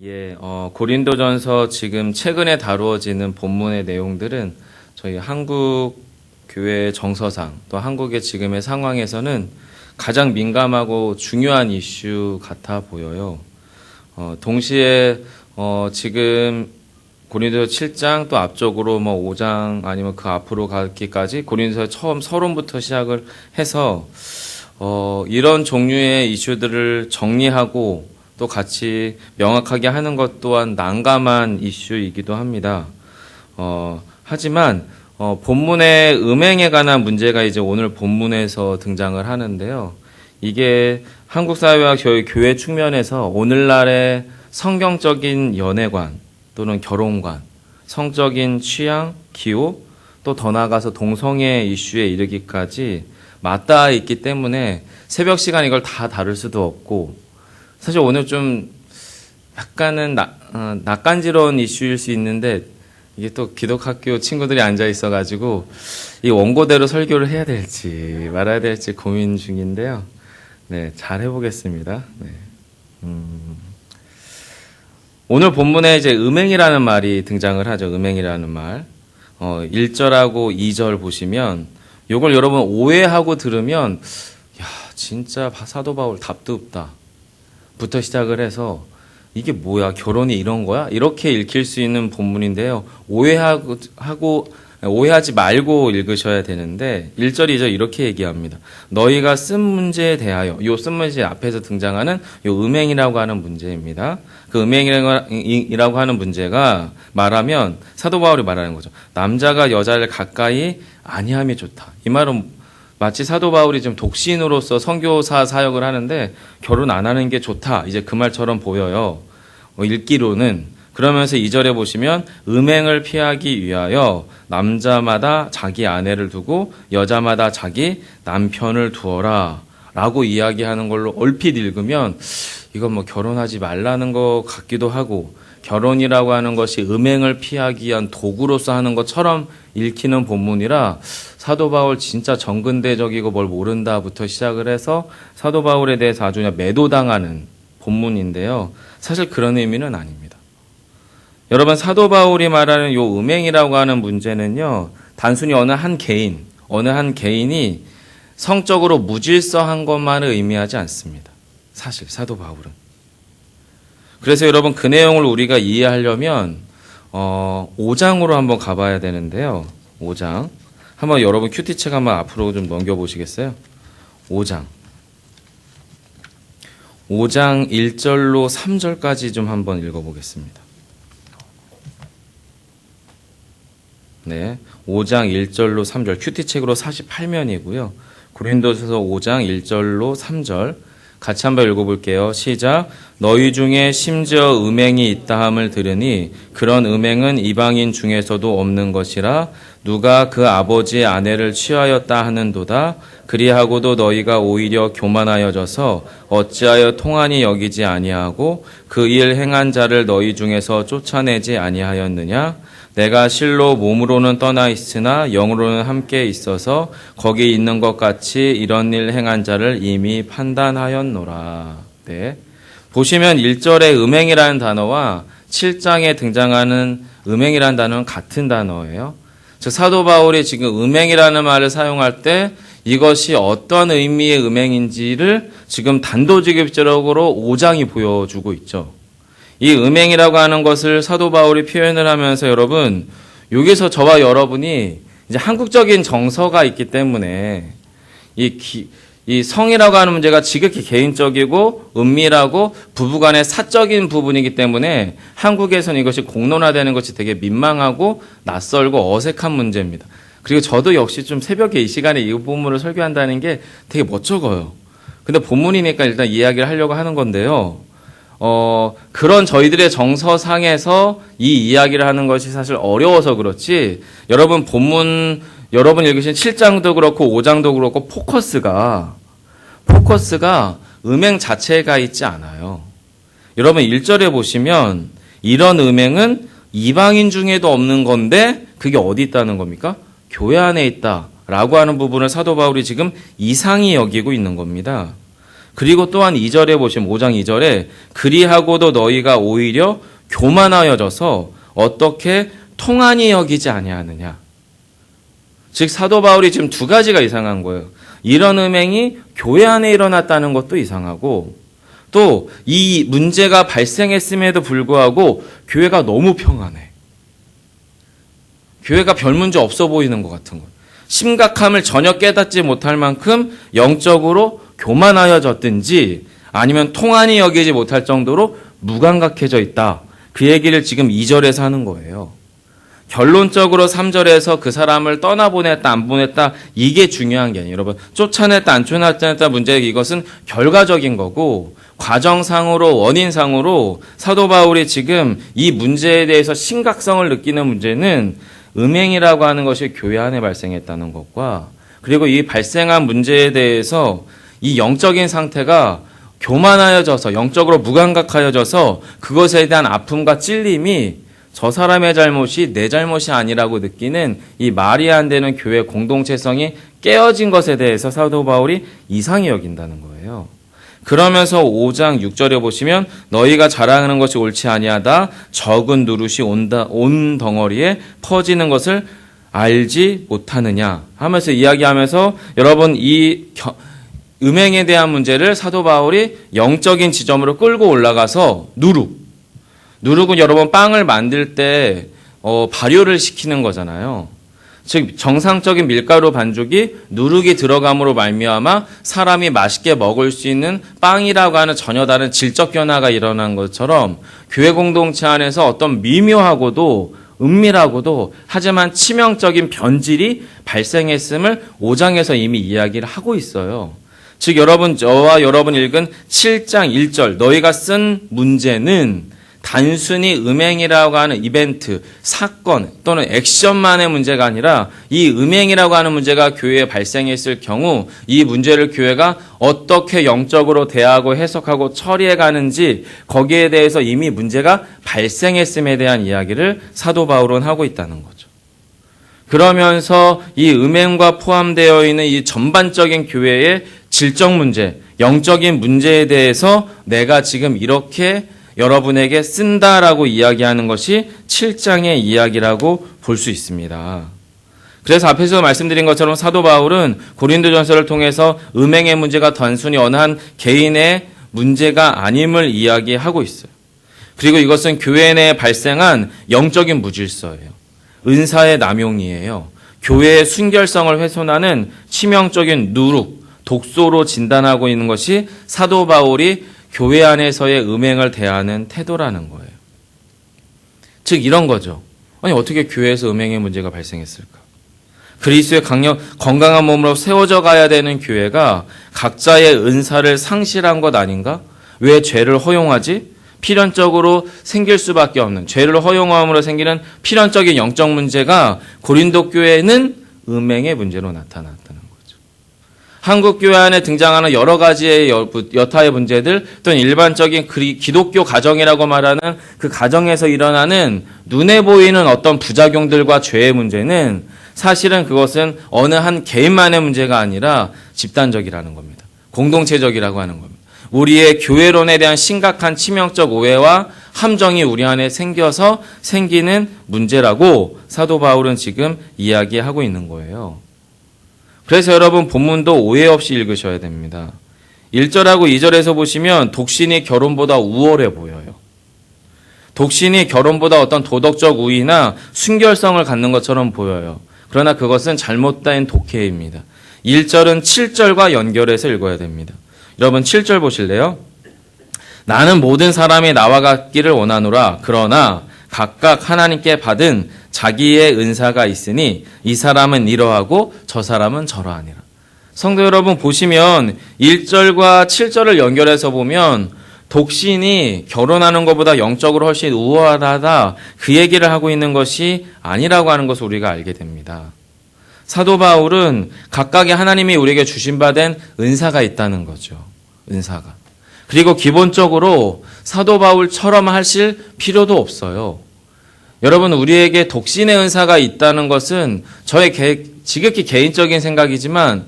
예, 고린도전서 지금 최근에 다루어지는 본문의 내용들은 저희 한국 교회의 정서상 또 한국의 지금의 상황에서는 가장 민감하고 중요한 이슈 같아 보여요. 동시에 지금 고린도서 7장 또 앞쪽으로 5장 아니면 그 앞으로 가기까지 고린도서 처음 서론부터 시작을 해서 이런 종류의 이슈들을 정리하고 또 같이 명확하게 하는 것 또한 난감한 이슈이기도 합니다. 하지만 본문의 음행에 관한 문제가 이제 오늘 본문에서 등장을 하는데요. 이게 한국 사회와 저희 교회 측면에서 오늘날의 성경적인 연애관 또는 결혼관, 성적인 취향, 기호, 또 더 나아가서 동성애 이슈에 이르기까지 맞닿아 있기 때문에 새벽 시간 이걸 다 다룰 수도 없고, 사실 오늘 좀 약간은 낯간지러운 이슈일 수 있는데 이게 또 기독학교 친구들이 앉아 있어가지고 이 원고대로 설교를 해야 될지 말아야 될지 고민 중인데요. 네, 잘 해보겠습니다. 네. 오늘 본문에 이제 음행이라는 말이 등장을 하죠. 음행이라는 말. 1절하고 2절 보시면 요걸 여러분 오해하고 들으면 야, 진짜 사도 바울 답도 없다. 부터 시작을 해서 이게 뭐야? 결혼이 이런 거야? 이렇게 읽힐 수 있는 본문인데요. 오해하지 말고 읽으셔야 되는데 1절, 2절 이렇게 얘기합니다. 너희가 쓴 문제에 대하여, 요 쓴 문제 앞에서 등장하는 요 음행이라고 하는 문제입니다. 그 음행이라고 하는 문제가 말하면 사도 바울이 말하는 거죠. 남자가 여자를 가까이 아니함이 좋다. 이 말은 마치 사도 바울이 지금 독신으로서 선교사 사역을 하는데 결혼 안 하는 게 좋다. 이제 그 말처럼 보여요. 읽기로는. 그러면서 2절에 보시면 음행을 피하기 위하여 남자마다 자기 아내를 두고 여자마다 자기 남편을 두어라 라고 이야기하는 걸로 얼핏 읽으면 이건 결혼하지 말라는 것 같기도 하고 결혼이라고 하는 것이 음행을 피하기 위한 도구로서 하는 것처럼 읽히는 본문이라 사도 바울 진짜 정근대적이고 뭘 모른다부터 시작을 해서 사도 바울에 대해서 아주 그냥 매도당하는 본문인데요. 사실 그런 의미는 아닙니다. 여러분, 사도 바울이 말하는 요 음행이라고 하는 문제는요, 단순히 어느 한 개인이 성적으로 무질서한 것만을 의미하지 않습니다. 사실 사도 바울은. 그래서 여러분 그 내용을 우리가 이해하려면 5장으로 한번 가봐야 되는데요. 5장. 한번 여러분 큐티책 한번 앞으로 좀 넘겨보시겠어요? 5장 1절로 3절까지 좀 한번 읽어보겠습니다. 네, 5장 1절로 3절 큐티책으로 48면이고요. 고린도서서 5장 1절로 3절 같이 한번 읽어볼게요. 시작. 너희 중에 심지어 음행이 있다함을 들으니 그런 음행은 이방인 중에서도 없는 것이라 누가 그 아버지의 아내를 취하였다 하는도다. 그리하고도 너희가 오히려 교만하여져서 어찌하여 통한이 여기지 아니하고 그 일 행한 자를 너희 중에서 쫓아내지 아니하였느냐? 내가 실로 몸으로는 떠나 있으나 영으로는 함께 있어서 거기 있는 것 같이 이런 일 행한 자를 이미 판단하였노라. 네. 보시면 1절의 음행이라는 단어와 7장에 등장하는 음행이라는 단어는 같은 단어예요. 즉 사도 바울이 지금 음행이라는 말을 사용할 때 이것이 어떤 의미의 음행인지를 지금 단도직입적으로 5장이 보여주고 있죠. 이 음행이라고 하는 것을 사도 바울이 표현을 하면서 여러분, 여기서 저와 여러분이 이제 한국적인 정서가 있기 때문에 이 성이라고 하는 문제가 지극히 개인적이고 은밀하고 부부간의 사적인 부분이기 때문에 한국에서는 이것이 공론화되는 것이 되게 민망하고 낯설고 어색한 문제입니다. 그리고 저도 역시 좀 새벽에 이 시간에 이 본문을 설교한다는 게 되게 멋쩍어요. 근데 본문이니까 일단 이야기를 하려고 하는 건데요. 그런 저희들의 정서상에서 이 이야기를 하는 것이 사실 어려워서 그렇지, 여러분 본문, 여러분 읽으신 7장도 그렇고 5장도 그렇고 포커스가 음행 자체가 있지 않아요. 여러분 1절에 보시면 이런 음행은 이방인 중에도 없는 건데 그게 어디 있다는 겁니까? 교회 안에 있다라고 하는 부분을 사도 바울이 지금 이상히 여기고 있는 겁니다. 그리고 또한 2절에 보시면 5장 2절에 그리하고도 너희가 오히려 교만하여져서 어떻게 통한이 여기지 아니하느냐. 즉 사도 바울이 지금 두 가지가 이상한 거예요. 이런 음행이 교회 안에 일어났다는 것도 이상하고 또 이 문제가 발생했음에도 불구하고 교회가 너무 평안해. 교회가 별 문제 없어 보이는 것 같은 거예요. 심각함을 전혀 깨닫지 못할 만큼 영적으로 교만하여졌든지 아니면 통한이 여기지 못할 정도로 무감각해져 있다. 그 얘기를 지금 2절에서 하는 거예요. 결론적으로 3절에서 그 사람을 떠나보냈다 안 보냈다 이게 중요한 게 아니에요. 여러분 쫓아냈다 안 쫓아냈다 문제 이것은 결과적인 거고 과정상으로 원인상으로 사도 바울이 지금 이 문제에 대해서 심각성을 느끼는 문제는 음행이라고 하는 것이 교회 안에 발생했다는 것과 그리고 이 발생한 문제에 대해서 이 영적인 상태가 교만하여져서 영적으로 무감각하여져서 그것에 대한 아픔과 찔림이 저 사람의 잘못이 내 잘못이 아니라고 느끼는 이 말이 안 되는 교회 공동체성이 깨어진 것에 대해서 사도 바울이 이상히 여긴다는 거예요. 그러면서 5장 6절에 보시면 너희가 자랑하는 것이 옳지 아니하다 적은 누룩이 온 덩어리에 퍼지는 것을 알지 못하느냐 하면서 이야기하면서 여러분 이 음행에 대한 문제를 사도 바울이 영적인 지점으로 끌고 올라가서 누룩은 여러분 빵을 만들 때 발효를 시키는 거잖아요. 즉 정상적인 밀가루 반죽이 누룩이 들어감으로 말미암아 사람이 맛있게 먹을 수 있는 빵이라고 하는 전혀 다른 질적 변화가 일어난 것처럼 교회 공동체 안에서 어떤 미묘하고도 은밀하고도 하지만 치명적인 변질이 발생했음을 5장에서 이미 이야기를 하고 있어요. 즉 여러분 저와 여러분 읽은 7장 1절 너희가 쓴 문제는 단순히 음행이라고 하는 이벤트, 사건 또는 액션만의 문제가 아니라 이 음행이라고 하는 문제가 교회에 발생했을 경우 이 문제를 교회가 어떻게 영적으로 대하고 해석하고 처리해 가는지 거기에 대해서 이미 문제가 발생했음에 대한 이야기를 사도 바울은 하고 있다는 거죠. 그러면서 이 음행과 포함되어 있는 이 전반적인 교회의 질적 문제, 영적인 문제에 대해서 내가 지금 이렇게 여러분에게 쓴다라고 이야기하는 것이 7장의 이야기라고 볼 수 있습니다. 그래서 앞에서 말씀드린 것처럼 사도 바울은 고린도전서를 통해서 음행의 문제가 단순히 어느 한 개인의 문제가 아님을 이야기하고 있어요. 그리고 이것은 교회 내에 발생한 영적인 무질서예요. 은사의 남용이에요. 교회의 순결성을 훼손하는 치명적인 누룩, 독소로 진단하고 있는 것이 사도 바울이 교회 안에서의 음행을 대하는 태도라는 거예요. 즉 이런 거죠. 아니 어떻게 교회에서 음행의 문제가 발생했을까? 그리스도의 건강한 몸으로 세워져 가야 되는 교회가 각자의 은사를 상실한 것 아닌가? 왜 죄를 허용하지? 필연적으로 생길 수밖에 없는 죄를 허용함으로 생기는 필연적인 영적 문제가 고린도 교회는 음행의 문제로 나타났다는 거죠. 한국 교회 안에 등장하는 여러 가지의 여타의 문제들 또는 일반적인 기독교 가정이라고 말하는 그 가정에서 일어나는 눈에 보이는 어떤 부작용들과 죄의 문제는 사실은 그것은 어느 한 개인만의 문제가 아니라 집단적이라는 겁니다. 공동체적이라고 하는 겁니다. 우리의 교회론에 대한 심각한 치명적 오해와 함정이 우리 안에 생겨서 생기는 문제라고 사도 바울은 지금 이야기하고 있는 거예요. 그래서 여러분 본문도 오해 없이 읽으셔야 됩니다. 1절하고 2절에서 보시면 독신이 결혼보다 우월해 보여요. 독신이 결혼보다 어떤 도덕적 우위나 순결성을 갖는 것처럼 보여요. 그러나 그것은 잘못된 독해입니다. 1절은 7절과 연결해서 읽어야 됩니다. 여러분 7절 보실래요? 나는 모든 사람이 나와 같기를 원하노라. 그러나 각각 하나님께 받은 자기의 은사가 있으니 이 사람은 이러하고 저 사람은 저러하니라. 성도 여러분 보시면 1절과 7절을 연결해서 보면 독신이 결혼하는 것보다 영적으로 훨씬 우월하다 그 얘기를 하고 있는 것이 아니라고 하는 것을 우리가 알게 됩니다. 사도 바울은 각각의 하나님이 우리에게 주신 바 된 은사가 있다는 거죠. 은사가. 그리고 기본적으로 사도 바울처럼 하실 필요도 없어요. 여러분 우리에게 독신의 은사가 있다는 것은 저의 지극히 개인적인 생각이지만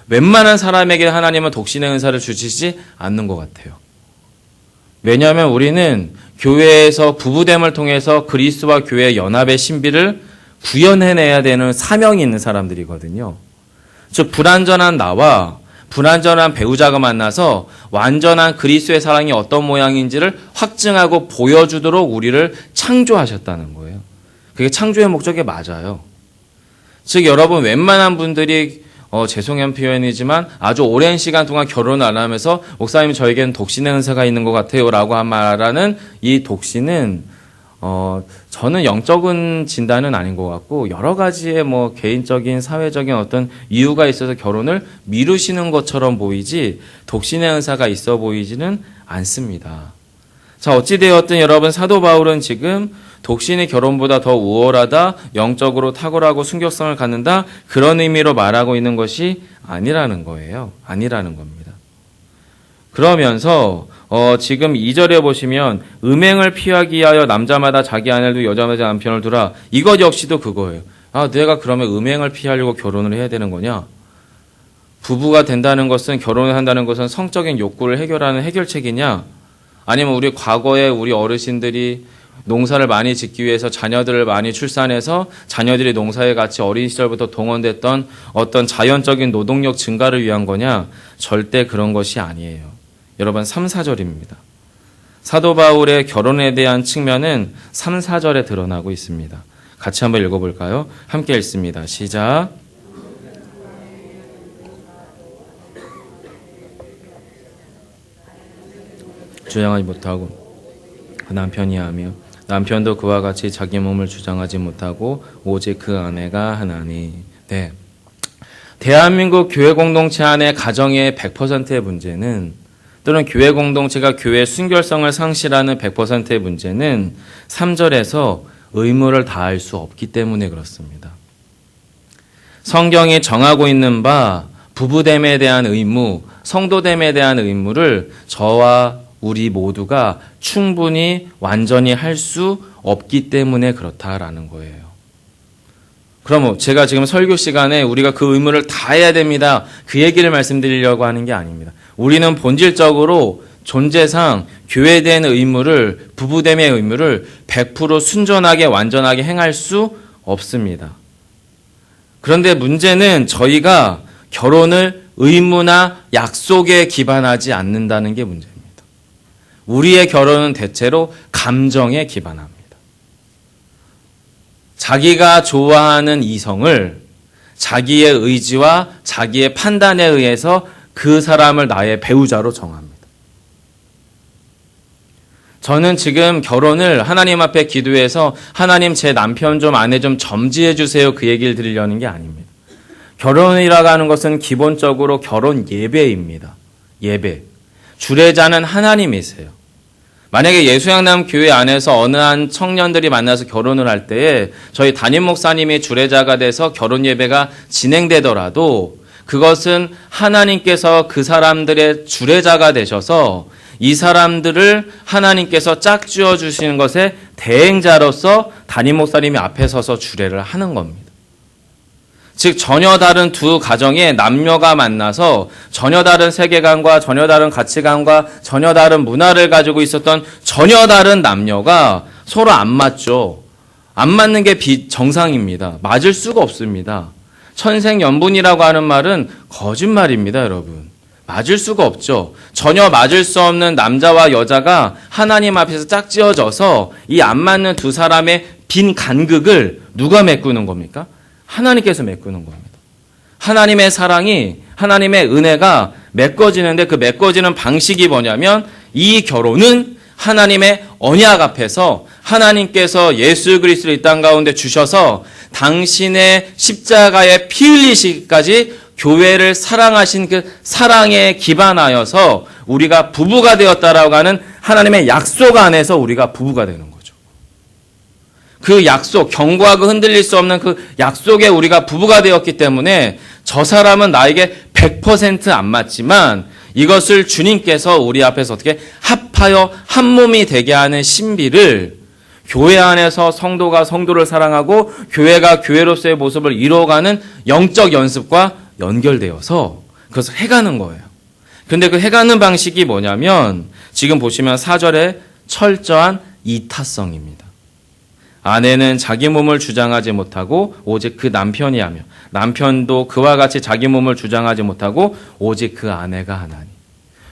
웬만한 사람에게 하나님은 독신의 은사를 주시지 않는 것 같아요. 왜냐하면 우리는 교회에서 부부됨을 통해서 그리스도와 교회의 연합의 신비를 구현해내야 되는 사명이 있는 사람들이거든요. 즉 불완전한 나와 불완전한 배우자가 만나서 완전한 그리스도의 사랑이 어떤 모양인지를 확증하고 보여주도록 우리를 창조하셨다는 거예요. 그게 창조의 목적이 맞아요. 즉 여러분 웬만한 분들이 죄송한 표현이지만 아주 오랜 시간 동안 결혼을 안 하면서 목사님 저에게는 독신의 은사가 있는 것 같아요 라고 말하는 이 독신은 저는 영적인 진단은 아닌 것 같고 여러 가지의 개인적인 사회적인 어떤 이유가 있어서 결혼을 미루시는 것처럼 보이지 독신의 은사가 있어 보이지는 않습니다. 자, 어찌되었든 여러분 사도 바울은 지금 독신이 결혼보다 더 우월하다, 영적으로 탁월하고 순결성을 갖는다 그런 의미로 말하고 있는 것이 아니라는 거예요. 아니라는 겁니다. 그러면서 지금 2절에 보시면 음행을 피하기 위하여 남자마다 자기 아내를 두고 여자마다 남편을 두라. 이것 역시도 그거예요. 내가 그러면 음행을 피하려고 결혼을 해야 되는 거냐? 부부가 된다는 것은 결혼을 한다는 것은 성적인 욕구를 해결하는 해결책이냐? 아니면 우리 과거에 우리 어르신들이 농사를 많이 짓기 위해서 자녀들을 많이 출산해서 자녀들이 농사에 같이 어린 시절부터 동원됐던 어떤 자연적인 노동력 증가를 위한 거냐? 절대 그런 것이 아니에요. 여러분 3, 4절입니다. 사도 바울의 결혼에 대한 측면은 3, 4절에 드러나고 있습니다. 같이 한번 읽어볼까요? 함께 읽습니다. 시작. 주장하지 못하고 그 남편이 하며 남편도 그와 같이 자기 몸을 주장하지 못하고 오직 그 아내가 하나니. 네. 대한민국 교회 공동체 안에 가정의 100%의 문제는 또는 교회 공동체가 교회의 순결성을 상실하는 100%의 문제는 3절에서 의무를 다할 수 없기 때문에 그렇습니다. 성경이 정하고 있는 바 부부됨에 대한 의무, 성도됨에 대한 의무를 저와 우리 모두가 충분히 완전히 할 수 없기 때문에 그렇다라는 거예요. 그럼 제가 지금 설교 시간에 우리가 그 의무를 다 해야 됩니다. 그 얘기를 말씀드리려고 하는 게 아닙니다. 우리는 본질적으로 존재상 교회에 대한 의무를, 부부됨의 의무를 100% 순전하게 완전하게 행할 수 없습니다. 그런데 문제는 저희가 결혼을 의무나 약속에 기반하지 않는다는 게 문제입니다. 우리의 결혼은 대체로 감정에 기반합니다. 자기가 좋아하는 이성을 자기의 의지와 자기의 판단에 의해서 그 사람을 나의 배우자로 정합니다. 저는 지금 결혼을 하나님 앞에 기도해서 하나님 제 남편 좀 아내 좀 점지해 주세요 그 얘기를 드리려는 게 아닙니다. 결혼이라고 하는 것은 기본적으로 결혼 예배입니다. 예배. 주례자는 하나님이세요. 만약에 예수양남 교회 안에서 어느 한 청년들이 만나서 결혼을 할 때에 저희 담임 목사님이 주례자가 돼서 결혼 예배가 진행되더라도 그것은 하나님께서 그 사람들의 주례자가 되셔서 이 사람들을 하나님께서 짝지어 주시는 것의 대행자로서 담임 목사님이 앞에 서서 주례를 하는 겁니다. 즉 전혀 다른 두 가정의 남녀가 만나서 전혀 다른 세계관과 전혀 다른 가치관과 전혀 다른 문화를 가지고 있었던 전혀 다른 남녀가 서로 안 맞죠. 안 맞는 게 정상입니다. 맞을 수가 없습니다. 천생연분이라고 하는 말은 거짓말입니다, 여러분. 맞을 수가 없죠. 전혀 맞을 수 없는 남자와 여자가 하나님 앞에서 짝지어져서 이 안 맞는 두 사람의 빈 간극을 누가 메꾸는 겁니까? 하나님께서 메꾸는 겁니다. 하나님의 사랑이, 하나님의 은혜가 메꿔지는데 그 메꿔지는 방식이 뭐냐면 이 결혼은 하나님의 언약 앞에서 하나님께서 예수 그리스도를 이 땅 가운데 주셔서 당신의 십자가의 피 흘리시기까지 교회를 사랑하신 그 사랑에 기반하여서 우리가 부부가 되었다라고 하는 하나님의 약속 안에서 우리가 부부가 되는 거예요. 그 약속, 견고하고 흔들릴 수 없는 그 약속에 우리가 부부가 되었기 때문에 저 사람은 나에게 100% 안 맞지만 이것을 주님께서 우리 앞에서 어떻게 합하여 한 몸이 되게 하는 신비를 교회 안에서 성도가 성도를 사랑하고 교회가 교회로서의 모습을 이루어가는 영적 연습과 연결되어서 그것을 해가는 거예요. 근데 그 해가는 방식이 뭐냐면 지금 보시면 4절에 철저한 이타성입니다. 아내는 자기 몸을 주장하지 못하고 오직 그 남편이 하며 남편도 그와 같이 자기 몸을 주장하지 못하고 오직 그 아내가 하나니.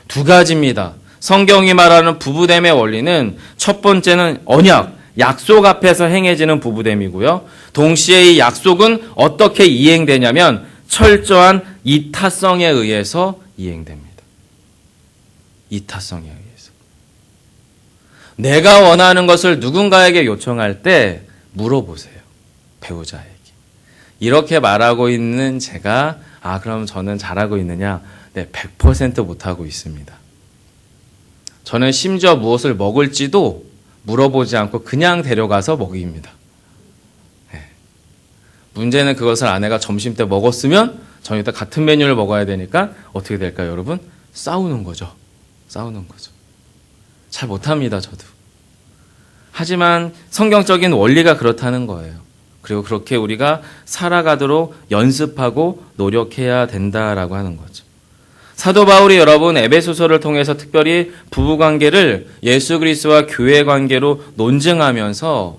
두 가지입니다. 성경이 말하는 부부됨의 원리는 첫 번째는 언약, 약속 앞에서 행해지는 부부됨이고요. 동시에 이 약속은 어떻게 이행되냐면 철저한 이타성에 의해서 이행됩니다. 이타성에 의해서. 내가 원하는 것을 누군가에게 요청할 때 물어보세요. 배우자에게. 이렇게 말하고 있는 제가 그럼 저는 잘하고 있느냐? 네, 100% 못하고 있습니다. 저는 심지어 무엇을 먹을지도 물어보지 않고 그냥 데려가서 먹입니다. 네. 문제는 그것을 아내가 점심 때 먹었으면 저녁 때 같은 메뉴를 먹어야 되니까 어떻게 될까요, 여러분? 싸우는 거죠. 싸우는 거죠. 잘 못합니다, 저도. 하지만 성경적인 원리가 그렇다는 거예요. 그리고 그렇게 우리가 살아가도록 연습하고 노력해야 된다라고 하는 거죠. 사도 바울이 여러분 에베소서를 통해서 특별히 부부관계를 예수 그리스도와 교회 관계로 논증하면서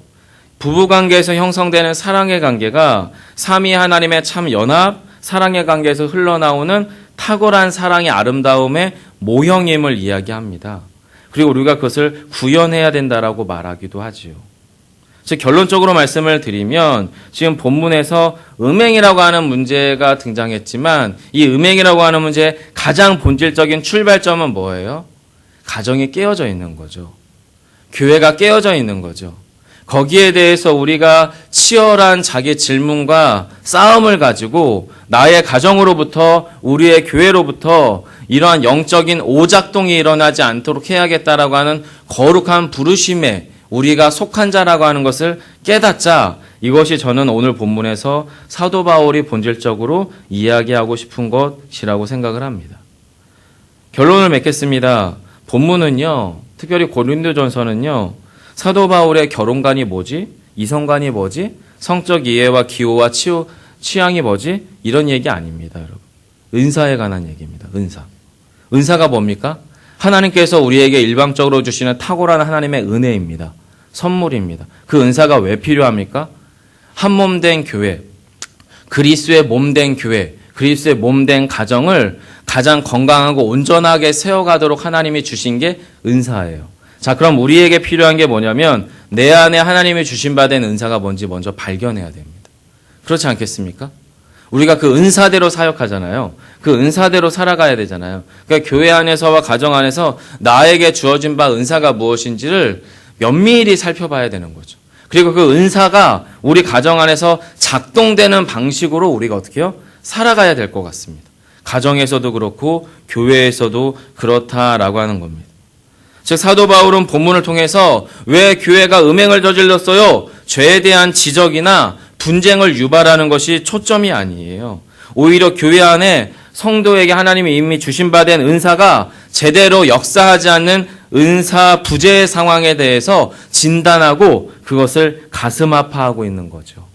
부부관계에서 형성되는 사랑의 관계가 삼위 하나님의 참 연합, 사랑의 관계에서 흘러나오는 탁월한 사랑의 아름다움의 모형임을 이야기합니다. 그리고 우리가 그것을 구현해야 된다라고 말하기도 하지요. 즉 결론적으로 말씀을 드리면 지금 본문에서 음행이라고 하는 문제가 등장했지만 이 음행이라고 하는 문제의 가장 본질적인 출발점은 뭐예요? 가정이 깨어져 있는 거죠. 교회가 깨어져 있는 거죠. 거기에 대해서 우리가 치열한 자기 질문과 싸움을 가지고 나의 가정으로부터 우리의 교회로부터 이러한 영적인 오작동이 일어나지 않도록 해야겠다라고 하는 거룩한 부르심에 우리가 속한 자라고 하는 것을 깨닫자. 이것이 저는 오늘 본문에서 사도 바울이 본질적으로 이야기하고 싶은 것이라고 생각을 합니다. 결론을 맺겠습니다. 본문은요, 특별히 고린도전서는요, 사도 바울의 결혼관이 뭐지? 이성관이 뭐지? 성적 이해와 기호와 취향이 뭐지? 이런 얘기 아닙니다, 여러분. 은사에 관한 얘기입니다. 은사. 은사가 뭡니까? 하나님께서 우리에게 일방적으로 주시는 탁월한 하나님의 은혜입니다. 선물입니다. 그 은사가 왜 필요합니까? 한 몸 된 교회, 그리스도의 몸 된 교회, 그리스도의 몸 된 가정을 가장 건강하고 온전하게 세워가도록 하나님이 주신 게 은사예요. 자, 그럼 우리에게 필요한 게 뭐냐면 내 안에 하나님이 주신 바 된 은사가 뭔지 먼저 발견해야 됩니다. 그렇지 않겠습니까? 우리가 그 은사대로 사역하잖아요. 그 은사대로 살아가야 되잖아요. 그러니까 교회 안에서와 가정 안에서 나에게 주어진 바 은사가 무엇인지를 면밀히 살펴봐야 되는 거죠. 그리고 그 은사가 우리 가정 안에서 작동되는 방식으로 우리가 어떻게 해요? 살아가야 될 것 같습니다. 가정에서도 그렇고 교회에서도 그렇다라고 하는 겁니다. 즉 사도 바울은 본문을 통해서 왜 교회가 음행을 저질렀어요? 죄에 대한 지적이나 분쟁을 유발하는 것이 초점이 아니에요. 오히려 교회 안에 성도에게 하나님이 이미 주신 바 된 은사가 제대로 역사하지 않는 은사 부재의 상황에 대해서 진단하고 그것을 가슴 아파하고 있는 거죠.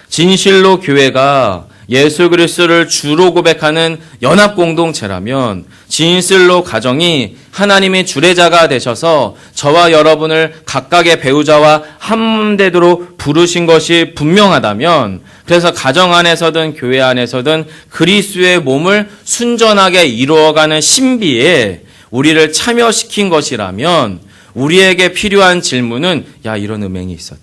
진실로 교회가 예수 그리스도를 주로 고백하는 연합 공동체라면 진실로 가정이 하나님의 주례자가 되셔서 저와 여러분을 각각의 배우자와 한 되도록 부르신 것이 분명하다면 그래서 가정 안에서든 교회 안에서든 그리스도의 몸을 순전하게 이루어가는 신비에 우리를 참여시킨 것이라면 우리에게 필요한 질문은 야 이런 음행이 있었대.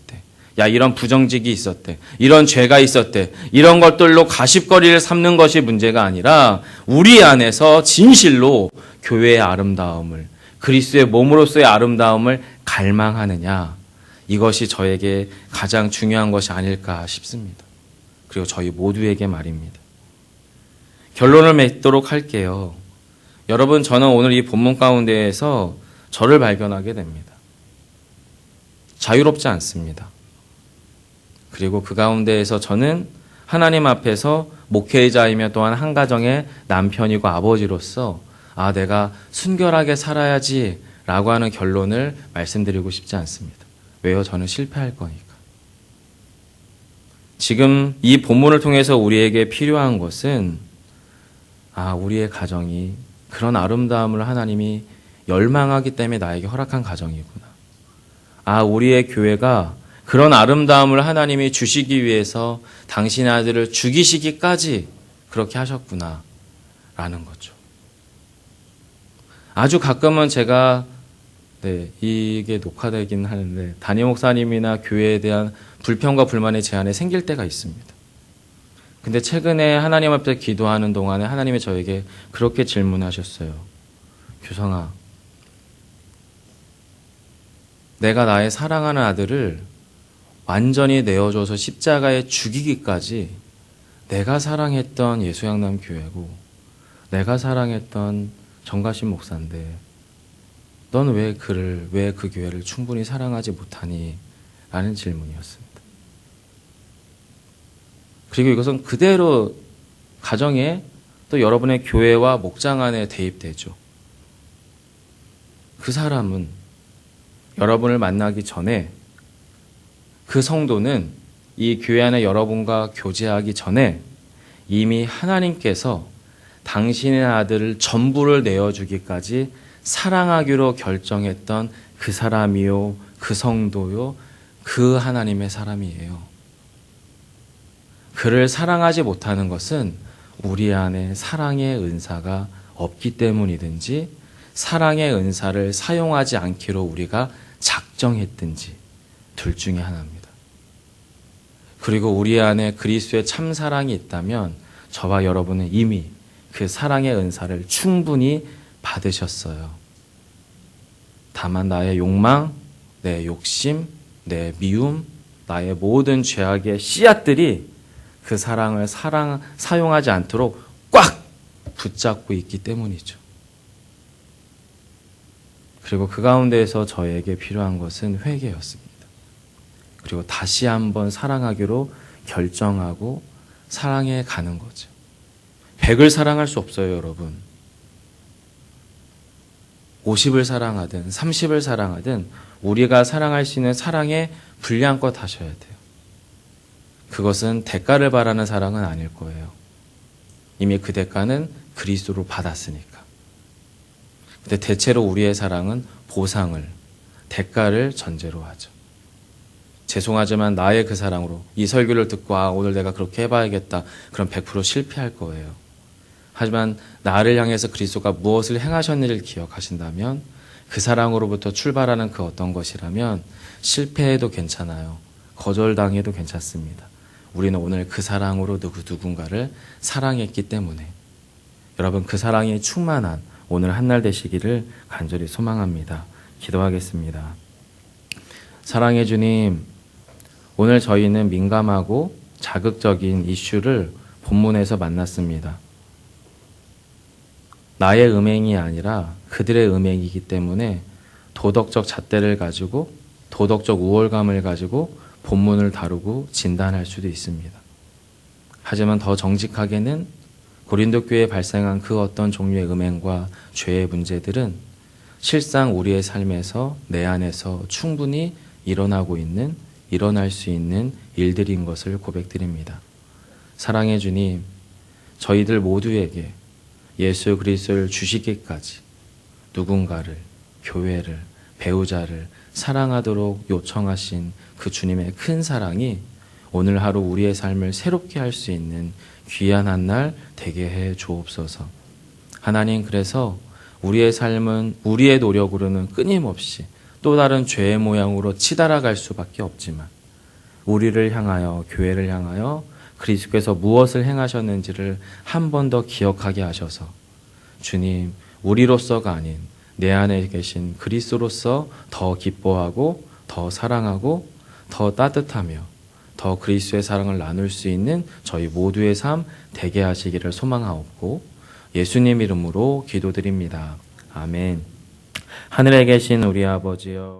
야 이런 부정직이 있었대. 이런 죄가 있었대. 이런 것들로 가십거리를 삼는 것이 문제가 아니라 우리 안에서 진실로 교회의 아름다움을 그리스도의 몸으로서의 아름다움을 갈망하느냐. 이것이 저에게 가장 중요한 것이 아닐까 싶습니다. 그리고 저희 모두에게 말입니다. 결론을 맺도록 할게요. 여러분 저는 오늘 이 본문 가운데에서 저를 발견하게 됩니다. 자유롭지 않습니다. 그리고 그 가운데에서 저는 하나님 앞에서 목회자이며 또한 한 가정의 남편이고 아버지로서 내가 순결하게 살아야지 라고 하는 결론을 말씀드리고 싶지 않습니다. 왜요? 저는 실패할 거니까. 지금 이 본문을 통해서 우리에게 필요한 것은 우리의 가정이 그런 아름다움을 하나님이 열망하기 때문에 나에게 허락한 가정이구나. 우리의 교회가 그런 아름다움을 하나님이 주시기 위해서 당신의 아들을 죽이시기까지 그렇게 하셨구나 라는 거죠. 아주 가끔은 제가 이게 녹화되긴 하는데 담임 목사님이나 교회에 대한 불평과 불만의 제한이 생길 때가 있습니다. 근데 최근에 하나님 앞에 기도하는 동안에 하나님이 저에게 그렇게 질문하셨어요. 규성아, 내가 나의 사랑하는 아들을 완전히 내어줘서 십자가에 죽이기까지 내가 사랑했던 예수양남교회고 내가 사랑했던 정가신 목사인데 넌 왜 그 교회를 충분히 사랑하지 못하니? 라는 질문이었습니다. 그리고 이것은 그대로 가정에 또 여러분의 교회와 목장 안에 대입되죠. 그 사람은 여러분을 만나기 전에, 그 성도는 이 교회 안에 여러분과 교제하기 전에 이미 하나님께서 당신의 아들을 전부를 내어주기까지 사랑하기로 결정했던 그 사람이요, 그 성도요, 그 하나님의 사람이에요. 그를 사랑하지 못하는 것은 우리 안에 사랑의 은사가 없기 때문이든지 사랑의 은사를 사용하지 않기로 우리가 작정했든지 둘 중에 하나입니다. 그리고 우리 안에 그리스도의 참 사랑이 있다면 저와 여러분은 이미 그 사랑의 은사를 충분히 받으셨어요. 다만 나의 욕망, 내 욕심, 내 미움, 나의 모든 죄악의 씨앗들이 그 사랑을 사용하지 않도록 꽉 붙잡고 있기 때문이죠. 그리고 그 가운데에서 저에게 필요한 것은 회개였습니다. 그리고 다시 한번 사랑하기로 결정하고 사랑해 가는 거죠. 100을 사랑할 수 없어요, 여러분. 50을 사랑하든 30을 사랑하든 우리가 사랑할 수 있는 사랑의 분량껏 하셔야 돼요. 그것은 대가를 바라는 사랑은 아닐 거예요. 이미 그 대가는 그리스도로 받았으니까. 근데 대체로 우리의 사랑은 보상을, 대가를 전제로 하죠. 죄송하지만 나의 그 사랑으로 이 설교를 듣고 오늘 내가 그렇게 해봐야겠다. 그럼 100% 실패할 거예요. 하지만 나를 향해서 그리스도가 무엇을 행하셨는지를 기억하신다면 그 사랑으로부터 출발하는 그 어떤 것이라면 실패해도 괜찮아요. 거절당해도 괜찮습니다. 우리는 오늘 그 사랑으로 누군가를 사랑했기 때문에 여러분 그 사랑이 충만한 오늘 한날 되시기를 간절히 소망합니다. 기도하겠습니다. 사랑의 주님, 오늘 저희는 민감하고 자극적인 이슈를 본문에서 만났습니다. 나의 음행이 아니라 그들의 음행이기 때문에 도덕적 잣대를 가지고 도덕적 우월감을 가지고 본문을 다루고 진단할 수도 있습니다. 하지만 더 정직하게는 고린도 교회에 발생한 그 어떤 종류의 음행과 죄의 문제들은 실상 우리의 삶에서 내 안에서 충분히 일어날 수 있는 일들인 것을 고백드립니다. 사랑의 주님, 저희들 모두에게 예수 그리스도를 주시기까지 누군가를, 교회를, 배우자를 사랑하도록 요청하신 그 주님의 큰 사랑이 오늘 하루 우리의 삶을 새롭게 할 수 있는 귀한 한 날 되게 해 주옵소서. 하나님, 그래서 우리의 삶은 우리의 노력으로는 끊임없이 또 다른 죄의 모양으로 치달아갈 수밖에 없지만 우리를 향하여, 교회를 향하여 그리스도께서 무엇을 행하셨는지를 한 번 더 기억하게 하셔서 주님, 우리로서가 아닌 내 안에 계신 그리스도로서 더 기뻐하고 더 사랑하고 더 따뜻하며 더 그리스도의 사랑을 나눌 수 있는 저희 모두의 삶 되게 하시기를 소망하옵고 예수님 이름으로 기도드립니다. 아멘. 하늘에 계신 우리 아버지여